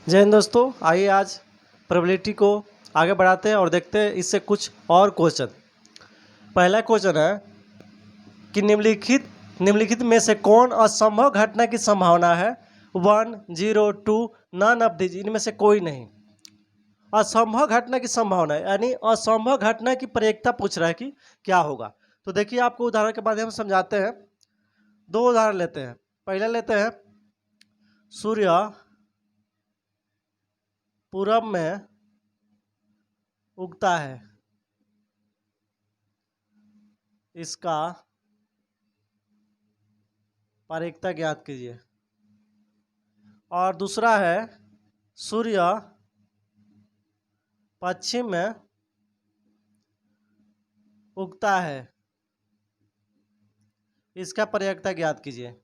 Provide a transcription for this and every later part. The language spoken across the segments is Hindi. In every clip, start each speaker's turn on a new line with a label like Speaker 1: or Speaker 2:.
Speaker 1: जय हिंद दोस्तों, आइए आज प्रोबेबिलिटी को आगे बढ़ाते हैं और देखते हैं इससे कुछ और क्वेश्चन। पहला क्वेश्चन है कि निम्नलिखित में से कौन असंभव घटना की संभावना है 1, 0, 2 नन ऑफ दीज, इनमें से कोई नहीं। असंभव घटना की संभावना यानी असंभव घटना की प्रयोक्ता पूछ रहा है कि क्या होगा। तो देखिए, आपको उदाहरण के माध्यम से समझाते हैं। दो उदाहरण लेते हैं। पहले लेते हैं, सूर्य पूरब में उगता है, इसका प्रयोक्ता ज्ञात कीजिए। और दूसरा है, सूर्य पश्चिम में उगता है, इसका प्रयोक्ता ज्ञात कीजिए।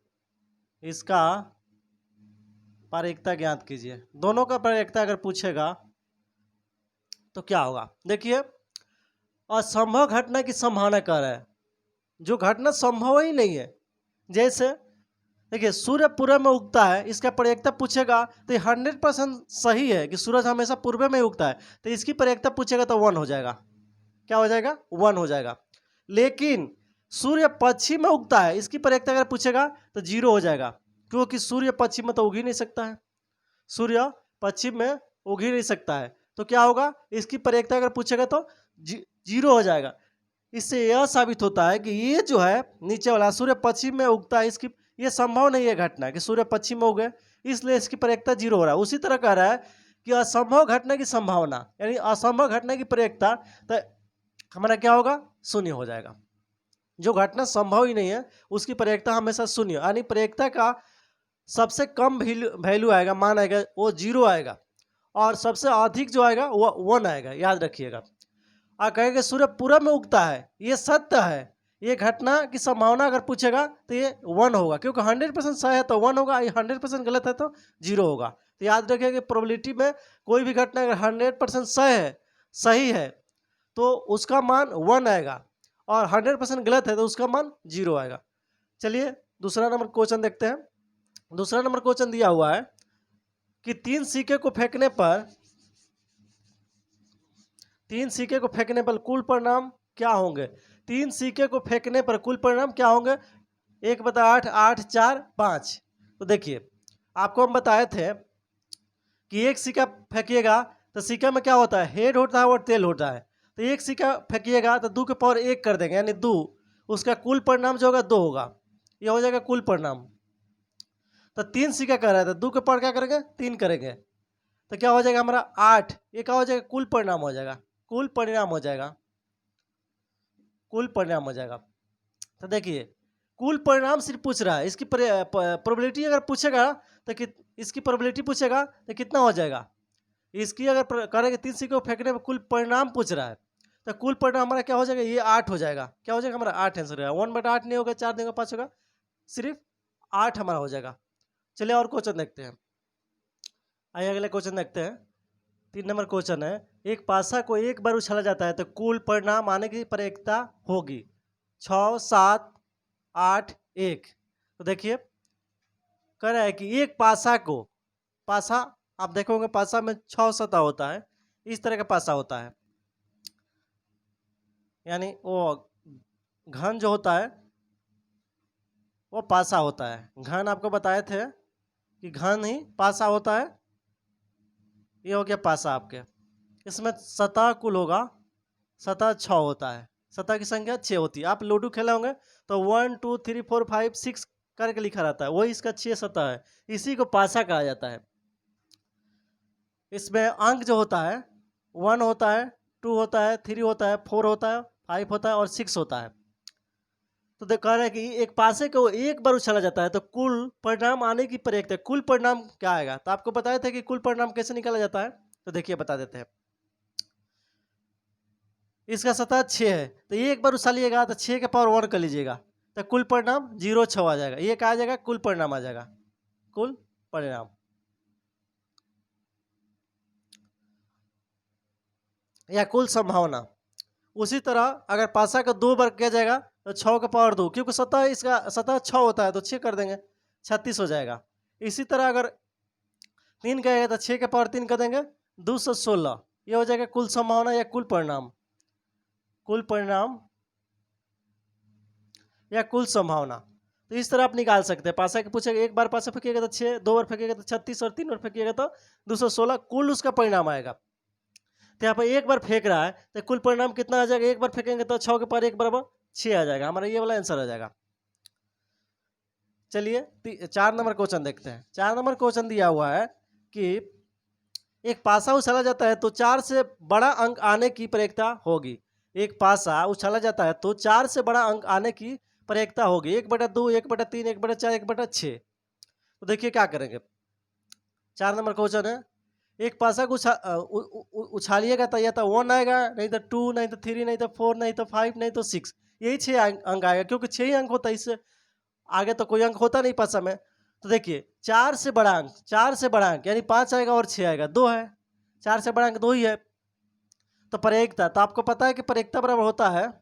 Speaker 1: इसका प्रयोक्ता ज्ञात कीजिए। दोनों का प्रयोक्ता अगर पूछेगा तो क्या होगा। देखिए, असंभव घटना की संभावना कर रहा है, जो घटना संभव ही नहीं है। जैसे देखिए, सूर्य पूर्व में उगता है, इसका प्रयोक्ता पूछेगा तो 100% सही है कि सूरज हमेशा पूर्व में ही उगता है, तो इसकी प्रयोक्ता पूछेगा तो 1 हो जाएगा। क्या हो जाएगा? 1 हो जाएगा। लेकिन सूर्य पश्चिम में उगता है, इसकी प्रयोक्ता अगर पूछेगा तो 0 हो जाएगा, क्योंकि सूर्य पश्चिम में तो उग ही नहीं सकता है। सूर्य पश्चिम में उग ही नहीं सकता है, तो क्या होगा? इसकी प्रयोक्ता अगर पूछेगा तो 0 हो जाएगा। इससे यह साबित होता है कि ये जो है नीचे वाला सूर्य पश्चिम में उगता है, इसकी ये संभव नहीं है घटना कि सूर्य पश्चिम में उगे, इसलिए इसकी प्रयोक्ता 0 हो रहा है। उसी तरह कह रहा है कि असंभव घटना की संभावना यानी असंभव घटना की प्रयोक्ता, तो हमारा क्या होगा? 0 हो जाएगा। जो घटना संभव ही नहीं है उसकी प्रयोक्ता हमेशा 0, यानी प्रयोक्ता का सबसे कम वैल्यू आएगा, मान आएगा वो 0 आएगा, और सबसे अधिक जो आएगा वो 1 आएगा। याद रखिएगा। और कहेंगे सूर्य पूरब में उगता है, ये सत्य है। ये घटना की संभावना अगर पूछेगा तो ये 1 होगा, क्योंकि 100% सही है तो 1 होगा, ये 100% गलत है तो 0 होगा। तो याद रखिए कि प्रोबेबिलिटी में कोई भी घटना अगर 100% सही है तो उसका मान 1 आएगा, और 100% गलत है तो उसका मान 0 आएगा। चलिए दूसरा नंबर क्वेश्चन देखते हैं। दूसरा नंबर क्वेश्चन दिया हुआ है कि 3 सिक्के को फेंकने पर कुल परिणाम क्या होंगे। 3 सिक्के को फेंकने पर कुल परिणाम क्या होंगे? 1/8, 8, 4, 5। तो देखिए, आपको हम बताए थे कि एक सिक्का फेंकिएगा तो सिक्का में क्या होता है? हेड होता है और टेल होता है। तो एक सिक्का फेंकिएगा तो 2 के पावर 1 कर देंगे, यानी 2। उसका कुल परिणाम जो होगा 2 होगा। ये हो जाएगा कुल परिणाम। तो 3 सिक्का कर रहा है तो 2 के पावर क्या करेंगे? 3 करेंगे, तो क्या हो जाएगा हमारा? 8। ये क्या हो जाएगा? कुल परिणाम हो जाएगा। कुल परिणाम हो जाएगा। कुल परिणाम हो जाएगा। तो देखिए, कुल परिणाम सिर्फ पूछ रहा है। इसकी प्रोबेबिलिटी अगर पूछेगा तो इसकी प्रोबेबिलिटी पूछेगा तो कितना हो जाएगा? इसकी अगर करेंगे 3 सिक्के को फेंकने में कुल परिणाम पूछ रहा है, तो कुल परिणाम हमारा क्या हो जाएगा? ये 8 हो जाएगा। क्या हो जाएगा हमारा? 8 आंसर होगा। 1/8 नहीं होगा, 4 नहीं होगा, 5 होगा, सिर्फ 8 हमारा हो जाएगा। चलिए और क्वेश्चन देखते हैं। आइए अगले क्वेश्चन देखते हैं। 3 नंबर क्वेश्चन है, एक पासा को एक बार उछाला जाता है तो कुल परिणाम आने की प्रयोक्ता होगी 6, 7, 8, 1। तो देखिए, कह रहा है कि एक पासा आप देखोगे पासा में 6 सतह होता है, इस तरह का पासा होता है, यानी वो घन जो होता है वो पासा होता है। घन आपको बताए थे कि घन ही पासा होता है। ये हो गया पासा आपके। इसमें सतह कुल होगा, सतह 6 होता है, सतह की संख्या 6 होती है। आप लूडो खेले होंगे तो 1, 2, 3, 4, 5, 6 करके लिखा रहता है, वही इसका 6 सतह है, इसी को पासा कहा जाता है। इसमें अंक जो होता है 1 होता है, 2 होता है, 3 होता है, 4 होता है, 5 होता है और 6 होता है। तो कह रहे हैं कि एक पासे को एक बार उछाला जाता है तो कुल परिणाम आने की प्रयोक्ता, कुल परिणाम क्या आएगा? तो आपको बताया था कि कुल परिणाम कैसे निकाला जाता है, तो देखिए बता देते हैं। इसका सतह 6 है, तो एक बार उछालिएगा तो 6 के पावर 1 कर लीजिएगा, तो कुल परिणाम 0, 6 आ जाएगा। ये क्या आ जाएगा? कुल परिणाम आ जाएगा। कुल परिणाम या कुल संभावना। उसी तरह अगर पासा का 2 बार किया जाएगा तो 6 का पावर 2, क्योंकि सतह इसका सतह 6 होता है तो 6 कर देंगे, 36 हो जाएगा। इसी तरह अगर 3 का आएगा तो 6 के पावर 3 कर देंगे 216। ये हो जाएगा कुल संभावना या कुल परिणाम, कुल परिणाम या कुल संभावना। तो इस तरह आप निकाल सकते हैं। पासा के पूछेगा, एक बार पासा फेंकिएगा तो 6, 2 बार फेंकिएगा तो 36 और 3 बार फेंकिएगा तो 216 कुल उसका परिणाम आएगा। तो यहाँ पर एक बार फेंक रहा है तो कुल परिणाम कितना आ जाएगा, एक बार फेंकेंगे तो 6 के पावर 1 बराबर 6 आ जाएगा। हमारा ये वाला आंसर आ जाएगा। चलिए 4 नंबर क्वेश्चन देखते हैं। 4 नंबर क्वेश्चन दिया हुआ है कि एक पासा उछाला जाता है तो 4 से बड़ा अंक आने की प्रयेकता होगी। एक पासा उछाला जाता है तो 4 से बड़ा अंक आने की प्रयेकता होगी। 1/2, 1/3, 1/4, 1/6। तो देखिए क्या करेंगे। 4 नंबर क्वेश्चन है, एक पासा को उछालिएगा तो या तो 1 आएगा, नहीं तो 2, नहीं तो 3, नहीं तो 4, नहीं तो 5, नहीं तो 6। यही 6 अंक आएगा, क्योंकि 6 ही अंक होता है, इससे आगे तो कोई अंक होता नहीं पासा में। तो देखिए 4 से बड़ा अंक, 4 से बड़ा अंक यानी 5 आएगा और 6 आएगा, 2 है। 4 से बड़ा अंक 2 ही है। तो प्रयेकता, तो आपको पता है कि प्रयेकता बराबर होता है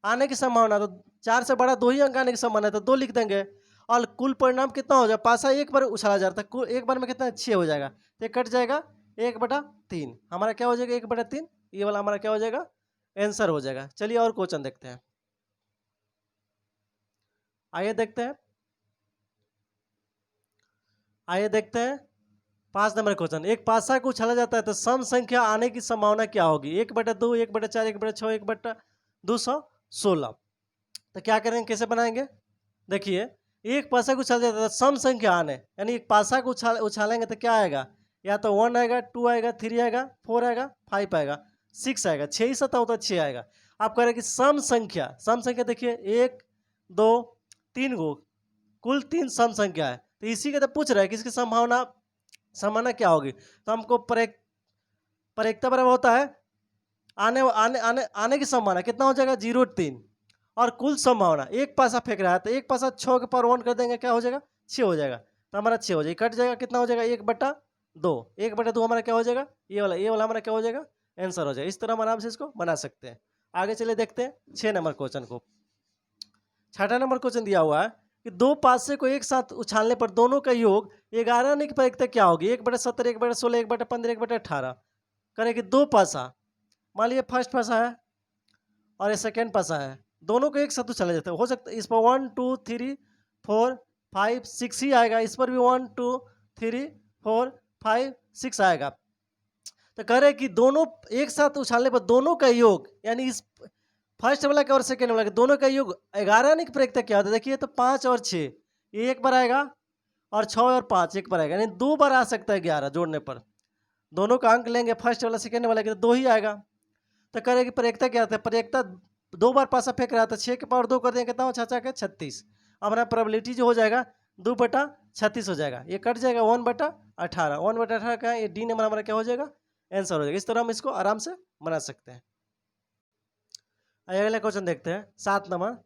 Speaker 1: आने की संभावना। तो 4 से बड़ा 2 ही अंक आने की संभावना है, तो 2 लिख देंगे। और कुल परिणाम कितना हो जाएगा, पासा एक बार उछाला जाता है, कुल एक बार में कितना 6 हो जाएगा, तो कट जाएगा 1/3। हमारा क्या हो जाएगा 1/3। ये वाला हमारा क्या हो जाएगा, आंसर हो जाएगा। चलिए और क्वेश्चन देखते हैं। आइए देखते हैं, आइए देखते हैं 5 नंबर क्वेश्चन। एक पासा को उछाला जाता है तो सम संख्या आने की संभावना क्या होगी। 1/2, 1/4, 1/6, 1/216। तो क्या करेंगे, कैसे बनाएंगे। देखिए एक पासा को उछाला जाता है तो सम संख्या आने, यानी एक पासा को उछालेंगे तो क्या आएगा, या तो 1 आएगा, 2 आएगा, 3 आएगा, 4 आएगा, 5 आएगा, 6 आएगा। 6 ही सता होता 6 आएगा। आप कह रहे हैं कि सम संख्या, सम संख्या देखिए 1, 2, 3 गो, कुल 3 सम संख्या है। तो इसी का तो पूछ रहा है कि इसकी संभावना क्या होगी। तो हमको प्रयेकता बराबर होता है आने आने आने आने की संभावना कितना हो जाएगा 0.3, और कुल संभावना एक पासा फेंक रहा है तो एक पासा 6 के पावर 1 कर देंगे, क्या हो जाएगा 6 हो जाएगा। तो हमारा 6 हो जाएगा, कट जाएगा, कितना हो जाएगा 1/2। 1/2 हमारा क्या हो जाएगा, ये वाला हमारा क्या हो जाएगा, आंसर हो जाएगा। इस तरह हम आराम से इसको बना सकते हैं। आगे चले देखते हैं 6 नंबर क्वेश्चन को। 6ठा नंबर क्वेश्चन दिया हुआ है कि 2 पासे को एक साथ उछालने पर दोनों का योग 11 आने की प्रयेकता क्या होगी। 1/17, 1/16, 1/15, 1/18। करें कि 2 पासा, मान लीजिए फर्स्ट पासा है और ये सेकेंड पासा है, दोनों को एक साथ उछाला जाता है। हो सकता है इस पर 1, 2, 3, 4, 5, 6 ही आएगा, इस पर भी 1, 2, 3, 4, 5, 6 आएगा। तो कह रहे कि दोनों एक साथ उछालने पर दोनों का योग, यानी इस फर्स्ट वाला का और सेकेंड वाला का दोनों का योग 11 आने की प्रयेकता क्या होता है। देखिए तो 5 और 6 ये एक बार आएगा, और 6 और 5 एक बार आएगा, यानी 2 बार आ सकता है 11 जोड़ने पर। दोनों का अंक लेंगे फर्स्ट वाला सेकेंड वाला के, तो 2 ही आएगा। तो कह रहे कि प्रयेकता क्या होता है, प्रयेकता 2 बार पासा फेंक रहा था, 6 के पावर 2 कर देंगे, कितना हो 6 के 36। अब हमारा प्रोबेबिलिटी जो हो जाएगा 2/36 हो जाएगा, ये कट जाएगा 1/18। 1/18 का ये डी नंबर हमारा क्या हो जाएगा, आंसर हो जाएगा। इस तरह हम इसको आराम से बना सकते हैं। अगला क्वेश्चन देखते हैं 7 नंबर।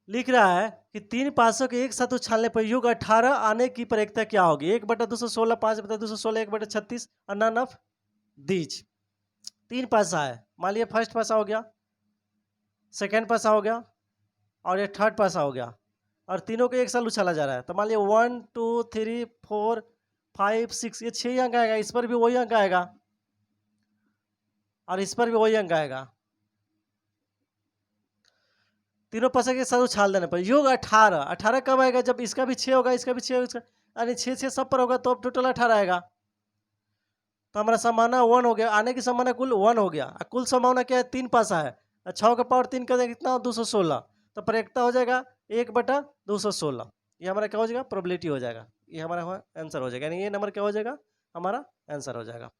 Speaker 1: लिख रहा है कि 3 पासों के एक साथ उछालने पर योग 18 आने की प्रयेकता क्या होगी। 1/216, 5/216, 1/36 और नन ऑफ दीज। 3 पासा है, मान लिया फर्स्ट पासा हो गया, सेकेंड पासा हो गया और ये थर्ड पासा हो गया, और तीनों को एक साथ उछाला जा रहा है। तो मान लिया 1, 2, 3, 4, 5, 6, ये 6 अंक आएगा, इस पर भी वही अंक आएगा और इस पर भी वही अंक आएगा। तीनों पासा के साथ उछाल देने पर योग 18। 18 कब आएगा, जब इसका भी 6 होगा, इसका भी 6 होगा, यानी 6 सब पर होगा, तो अब टोटल 18 आएगा। तो हमारा संभावना 1 हो गया, आने की संभावना कुल 1 हो गया। कुल संभावना क्या है, 3 पासा है, 6 का पावर 3 कर देंगे, कितना 216। तो प्रयेकता हो जाएगा 1/216। ये हमारा क्या हो जाएगा, प्रोबेबिलिटी हो जाएगा। ये हमारा आंसर हो जाएगा, यानी ये नंबर क्या हो जाएगा, हमारा आंसर हो जाएगा।